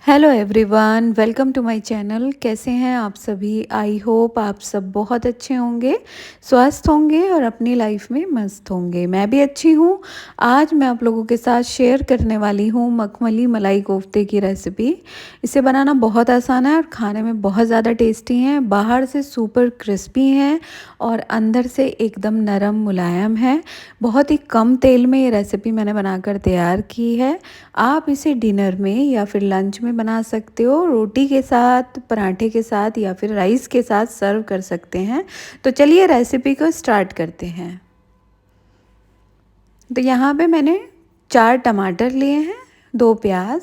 Hello everyone, welcome to my channel. कैसे हैं आप सभी? आई होप आप सब बहुत अच्छे होंगे, स्वस्थ होंगे और अपनी लाइफ में मस्त होंगे। मैं भी अच्छी हूँ। आज मैं आप लोगों के साथ शेयर करने वाली हूँ मखमली मलाई कोफ्ते की रेसिपी। इसे बनाना बहुत आसान है और खाने में बहुत ज़्यादा टेस्टी हैं। बाहर से सुपर क्रिस्पी हैं और अंदर से एकदम नरम मुलायम है। बहुत ही कम तेल में ये रेसिपी मैंने बनाकर तैयार की है। आप इसे डिनर में या फिर लंच में बना सकते हो, रोटी के साथ, पराठे के साथ या फिर राइस के साथ सर्व कर सकते हैं। तो चलिए रेसिपी को स्टार्ट करते हैं। तो यहाँ पे मैंने 4 टमाटर लिए हैं, 2 प्याज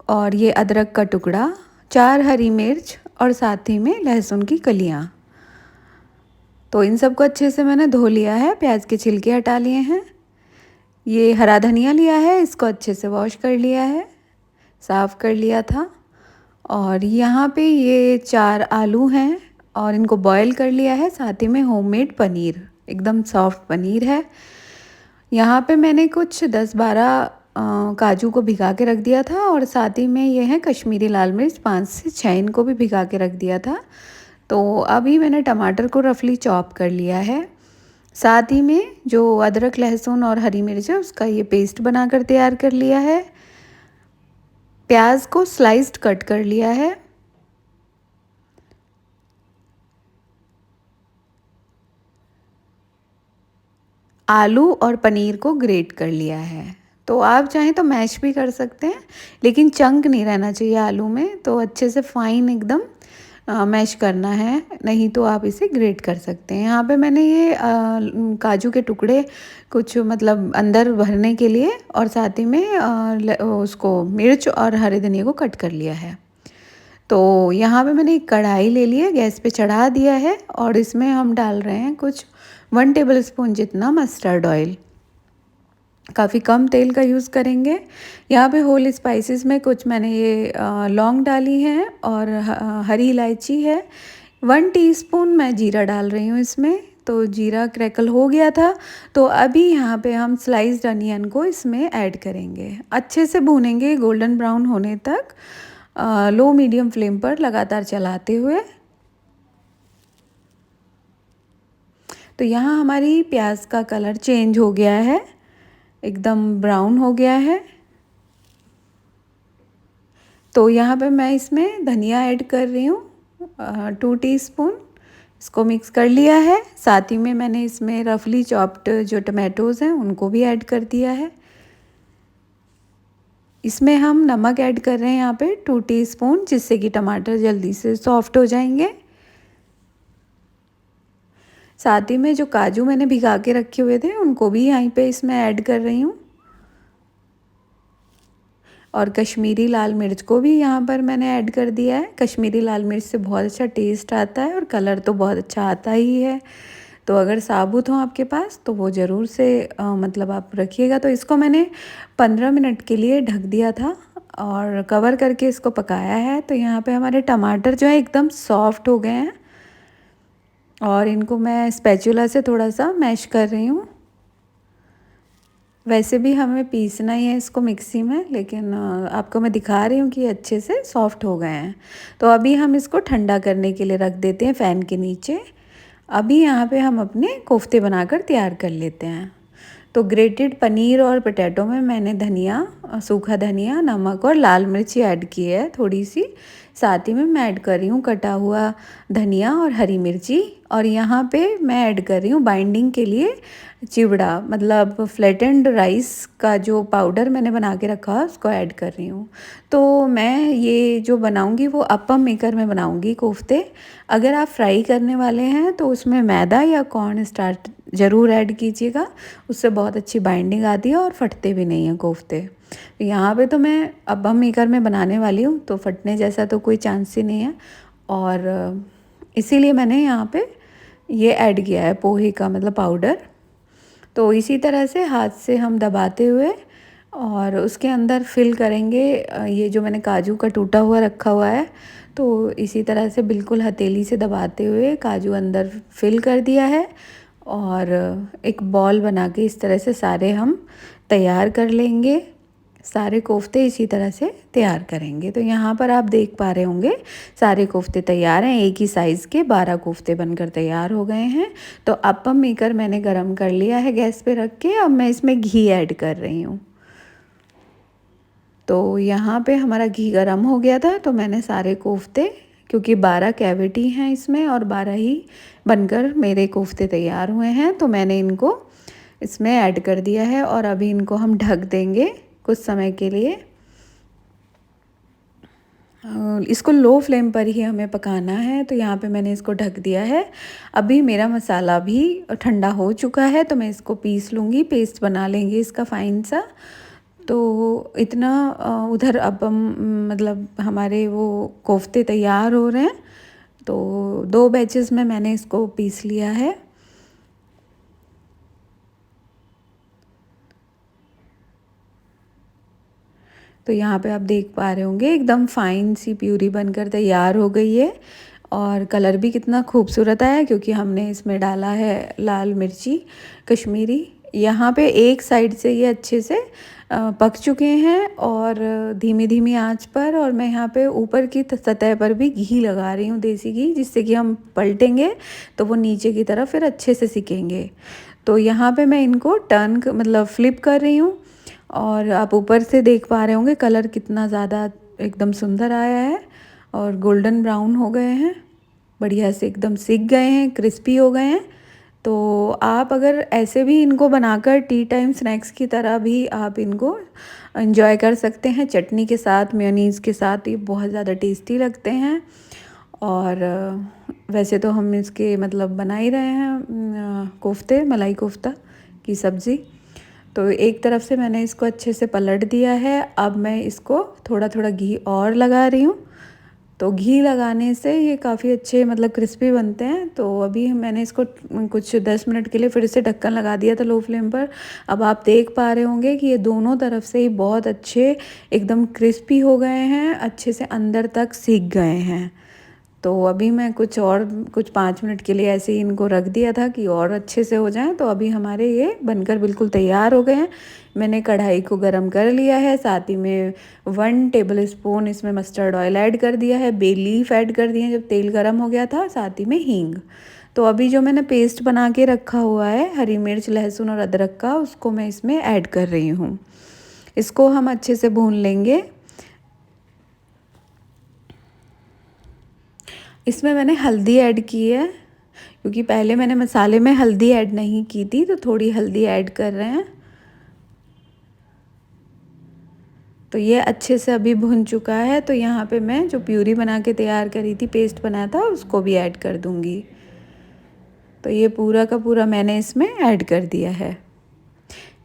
और ये अदरक का टुकड़ा, 4 हरी मिर्च और साथ ही में लहसुन की कलियाँ। तो इन सबको अच्छे से मैंने धो लिया है, प्याज के छिलके हटा लिए हैं। ये हरा धनिया लिया है, इसको अच्छे से वॉश कर लिया है, साफ़ कर लिया था। और यहाँ पे ये 4 आलू हैं और इनको बॉईल कर लिया है। साथ ही में होममेड पनीर, एकदम सॉफ्ट पनीर है। यहाँ पे मैंने कुछ 10-12 काजू को भिगा के रख दिया था और साथ ही में ये है कश्मीरी लाल मिर्च 5 से 6 इनको भी भिगा के रख दिया था। तो अभी मैंने टमाटर को रफली चॉप कर लिया है। साथ ही में जो अदरक, लहसुन और हरी मिर्च है उसका ये पेस्ट बनाकर तैयार कर लिया है। प्याज को स्लाइस्ड कट कर लिया है। आलू और पनीर को ग्रेट कर लिया है। तो आप चाहें तो मैश भी कर सकते हैं, लेकिन चंक नहीं रहना चाहिए आलू में। तो अच्छे से फाइन एकदम मैश करना है, नहीं तो आप इसे ग्रेट कर सकते हैं। यहाँ पे मैंने ये काजू के टुकड़े कुछ मतलब अंदर भरने के लिए और साथ ही में उसको मिर्च और हरे धनिया को कट कर लिया है। तो यहाँ पे मैंने एक कढ़ाई ले ली है, गैस पे चढ़ा दिया है और इसमें हम डाल रहे हैं कुछ 1 टेबलस्पून जितना मस्टर्ड ऑयल। काफ़ी कम तेल का यूज़ करेंगे। यहाँ पे होल स्पाइसेस में कुछ मैंने ये लौंग डाली हैं और हरी इलायची है। 1 टीस्पून मैं जीरा डाल रही हूँ इसमें। तो जीरा क्रैकल हो गया था, तो अभी यहाँ पे हम स्लाइस्ड अनियन को इसमें ऐड करेंगे। अच्छे से भूनेंगे गोल्डन ब्राउन होने तक, लो मीडियम फ्लेम पर लगातार चलाते हुए। तो यहाँ हमारी प्याज का कलर चेंज हो गया है, एकदम ब्राउन हो गया है। तो यहाँ पे मैं इसमें धनिया ऐड कर रही हूँ 2 टीस्पून। इसको मिक्स कर लिया है। साथ ही में मैंने इसमें रफली चॉप्ड जो टमाटोज़ हैं उनको भी ऐड कर दिया है। इसमें हम नमक ऐड कर रहे हैं यहाँ पे 2 टीस्पून, जिससे कि टमाटर जल्दी से सॉफ्ट हो जाएंगे। साथ ही में जो काजू मैंने भिगा के रखे हुए थे उनको भी यहीं पे इसमें ऐड कर रही हूँ और कश्मीरी लाल मिर्च को भी यहाँ पर मैंने ऐड कर दिया है। कश्मीरी लाल मिर्च से बहुत अच्छा टेस्ट आता है और कलर तो बहुत अच्छा आता ही है। तो अगर साबुत हो आपके पास तो वो ज़रूर से मतलब आप रखिएगा। तो इसको मैंने 15 मिनट के लिए ढक दिया था और कवर करके इसको पकाया है। तो यहाँ पे हमारे टमाटर जो है एकदम सॉफ्ट हो गए हैं और इनको मैं स्पैचुला से थोड़ा सा मैश कर रही हूँ। वैसे भी हमें पीसना ही है इसको मिक्सी में, लेकिन आपको मैं दिखा रही हूँ कि अच्छे से सॉफ्ट हो गए हैं। तो अभी हम इसको ठंडा करने के लिए रख देते हैं फ़ैन के नीचे। अभी यहाँ पे हम अपने कोफ्ते बनाकर तैयार कर लेते हैं। तो ग्रेटेड पनीर और पोटैटो में मैंने धनिया, सूखा धनिया, नमक और लाल मिर्ची ऐड की है थोड़ी सी। साथ ही में मैं ऐड कर रही हूँ कटा हुआ धनिया और हरी मिर्ची। और यहाँ पे मैं ऐड कर रही हूँ बाइंडिंग के लिए चिवड़ा, मतलब फ्लैटेंड राइस का जो पाउडर मैंने बना के रखा है उसको ऐड कर रही हूँ। तो मैं ये जो बनाऊँगी वो अप्पम मेकर में बनाऊँगी कोफ्ते। अगर आप फ्राई करने वाले हैं तो उसमें मैदा या कॉर्न स्टार्च ज़रूर ऐड कीजिएगा, उससे बहुत अच्छी बाइंडिंग आती है और फटते भी नहीं हैं कोफ्ते। यहाँ पे तो मैं अप्पम मेकर में बनाने वाली हूँ, तो फटने जैसा तो कोई चांस ही नहीं है। और इसीलिए मैंने यहाँ पे ये ऐड किया है पोहे का मतलब पाउडर। तो इसी तरह से हाथ से हम दबाते हुए और उसके अंदर फिल करेंगे। ये जो मैंने काजू का टूटा हुआ रखा हुआ है, तो इसी तरह से बिल्कुल हथेली से दबाते हुए काजू अंदर फिल कर दिया है और एक बॉल बना के इस तरह से सारे हम तैयार कर लेंगे। सारे कोफ्ते इसी तरह से तैयार करेंगे। तो यहाँ पर आप देख पा रहे होंगे सारे कोफ्ते तैयार हैं, एक ही साइज़ के 12 कोफ्ते बनकर तैयार हो गए हैं। तो अप्पम मेकर मैंने गरम कर लिया है गैस पे रख के, अब मैं इसमें घी ऐड कर रही हूँ। तो यहाँ पे हमारा घी गरम हो गया था, तो मैंने सारे कोफ्ते, क्योंकि 12 कैविटी हैं इसमें और 12 ही बनकर मेरे कोफ्ते तैयार हुए हैं, तो मैंने इनको इसमें ऐड कर दिया है और अभी इनको हम ढक देंगे कुछ समय के लिए। इसको लो फ्लेम पर ही हमें पकाना है। तो यहाँ पे मैंने इसको ढक दिया है। अभी मेरा मसाला भी ठंडा हो चुका है, तो मैं इसको पीस लूँगी, पेस्ट बना लेंगे इसका फ़ाइन सा। तो इतना उधर अब मतलब हमारे वो कोफ्ते तैयार हो रहे हैं। तो 2 बैचेस में मैंने इसको पीस लिया है। तो यहाँ पे आप देख पा रहे होंगे एकदम फ़ाइन सी प्यूरी बनकर तैयार हो गई है और कलर भी कितना खूबसूरत आया, क्योंकि हमने इसमें डाला है लाल मिर्ची कश्मीरी। यहाँ पे एक साइड से ये अच्छे से पक चुके हैं और धीमी धीमी आंच पर, और मैं यहाँ पे ऊपर की सतह पर भी घी लगा रही हूँ, देसी घी, जिससे कि हम पलटेंगे तो वो नीचे की तरफ फिर अच्छे से सिकेंगे। तो यहाँ पे मैं इनको टर्न मतलब फ्लिप कर रही हूँ और आप ऊपर से देख पा रहे होंगे कलर कितना ज़्यादा एकदम सुंदर आया है और गोल्डन ब्राउन हो गए हैं, बढ़िया से एकदम सिक गए हैं, क्रिस्पी हो गए हैं। तो आप अगर ऐसे भी इनको बनाकर टी टाइम स्नैक्स की तरह भी आप इनको एंजॉय कर सकते हैं, चटनी के साथ, मेयोनीज़ के साथ, ये बहुत ज़्यादा टेस्टी लगते हैं। और वैसे तो हम इसके मतलब बना ही रहे हैं कोफ्ते, मलाई कोफ्ता की सब्ज़ी। तो एक तरफ से मैंने इसको अच्छे से पलट दिया है। अब मैं इसको थोड़ा थोड़ा घी और लगा रही हूँ। तो घी लगाने से ये काफ़ी अच्छे मतलब क्रिस्पी बनते हैं। तो अभी मैंने इसको कुछ 10 मिनट के लिए फिर से ढक्कन लगा दिया था लो फ्लेम पर। अब आप देख पा रहे होंगे कि ये दोनों तरफ से ही बहुत अच्छे एकदम क्रिस्पी हो गए हैं, अच्छे से अंदर तक सीख गए हैं। तो अभी मैं कुछ 5 मिनट के लिए ऐसे ही इनको रख दिया था कि और अच्छे से हो जाएं। तो अभी हमारे ये बनकर बिल्कुल तैयार हो गए हैं। मैंने कढ़ाई को गरम कर लिया है, साथ ही में 1 टेबल स्पून इसमें मस्टर्ड ऑयल ऐड कर दिया है, बे लीफ ऐड कर दिए जब तेल गरम हो गया था, साथ ही में हींग। तो अभी जो मैंने पेस्ट बना के रखा हुआ है हरी मिर्च, लहसुन और अदरक का, उसको मैं इसमें ऐड कर रही हूँ। इसको हम अच्छे से भून लेंगे। इसमें मैंने हल्दी ऐड की है, क्योंकि पहले मैंने मसाले में हल्दी ऐड नहीं की थी, तो थोड़ी हल्दी ऐड कर रहे हैं। तो ये अच्छे से अभी भुन चुका है। तो यहाँ पे मैं जो प्यूरी बना के तैयार करी थी, पेस्ट बनाया था, उसको भी ऐड कर दूँगी। तो ये पूरा का पूरा मैंने इसमें ऐड कर दिया है।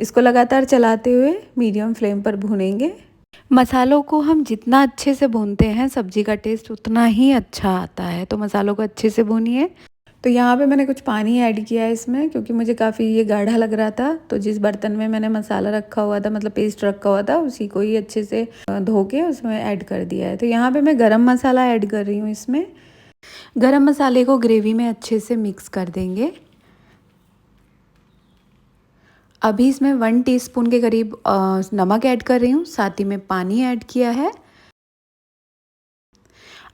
इसको लगातार चलाते हुए मीडियम फ्लेम पर भूनेंगे। मसालों को हम जितना अच्छे से भूनते हैं सब्ज़ी का टेस्ट उतना ही अच्छा आता है। तो मसालों को अच्छे से भूनिए। तो यहाँ पे मैंने कुछ पानी ऐड किया है इसमें, क्योंकि मुझे काफ़ी ये गाढ़ा लग रहा था। तो जिस बर्तन में मैंने मसाला रखा हुआ था, मतलब पेस्ट रखा हुआ था, उसी को ही अच्छे से धो के उसमें ऐड कर दिया है। तो यहाँ पे मैं गरम मसाला ऐड कर रही हूँ इसमें। गरम मसाले को ग्रेवी में अच्छे से मिक्स कर देंगे। अभी इसमें 1 टीस्पून के करीब नमक ऐड कर रही हूँ, साथ ही में पानी ऐड किया है।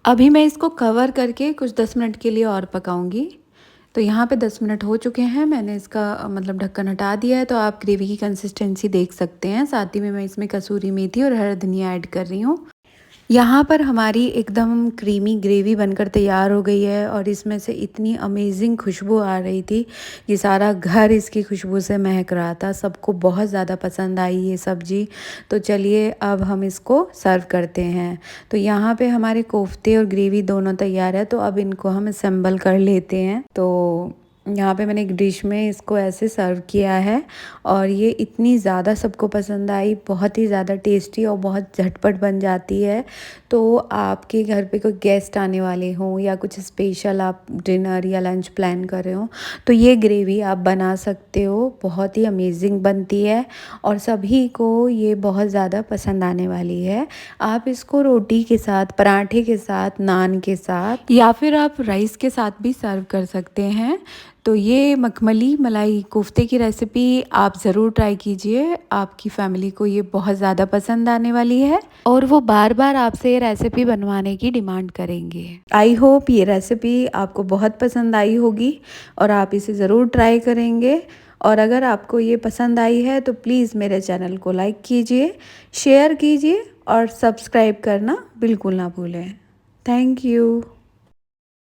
अभी मैं इसको कवर करके कुछ 10 मिनट के लिए और पकाऊंगी। तो यहाँ पे 10 मिनट हो चुके हैं, मैंने इसका मतलब ढक्कन हटा दिया है। तो आप ग्रेवी की कंसिस्टेंसी देख सकते हैं। साथ ही में मैं इसमें कसूरी मेथी और हरा धनिया ऐड कर रही हूँ। यहाँ पर हमारी एकदम क्रीमी ग्रेवी बनकर तैयार हो गई है और इसमें से इतनी अमेजिंग खुशबू आ रही थी कि सारा घर इसकी खुशबू से महक रहा था। सबको बहुत ज़्यादा पसंद आई ये सब्ज़ी। तो चलिए अब हम इसको सर्व करते हैं। तो यहाँ पे हमारे कोफ्ते और ग्रेवी दोनों तैयार है। तो अब इनको हम असेंबल कर लेते हैं। तो यहाँ पे मैंने एक डिश में इसको ऐसे सर्व किया है और ये इतनी ज़्यादा सबको पसंद आई, बहुत ही ज़्यादा टेस्टी और बहुत झटपट बन जाती है। तो आपके घर पे कोई गेस्ट आने वाले हों या कुछ स्पेशल आप डिनर या लंच प्लान कर रहे हो, तो ये ग्रेवी आप बना सकते हो। बहुत ही अमेजिंग बनती है और सभी को ये बहुत ज़्यादा पसंद आने वाली है। आप इसको रोटी के साथ, पराठे के साथ, नान के साथ या फिर आप राइस के साथ भी सर्व कर सकते हैं। तो ये मखमली मलाई कोफ्ते की रेसिपी आप ज़रूर ट्राई कीजिए, आपकी फैमिली को ये बहुत ज़्यादा पसंद आने वाली है और वो बार बार आपसे ये रेसिपी बनवाने की डिमांड करेंगे। आई होप ये रेसिपी आपको बहुत पसंद आई होगी और आप इसे ज़रूर ट्राई करेंगे। और अगर आपको ये पसंद आई है तो प्लीज़ मेरे चैनल को लाइक कीजिए, शेयर कीजिए और सब्सक्राइब करना बिल्कुल ना भूलें। Thank you.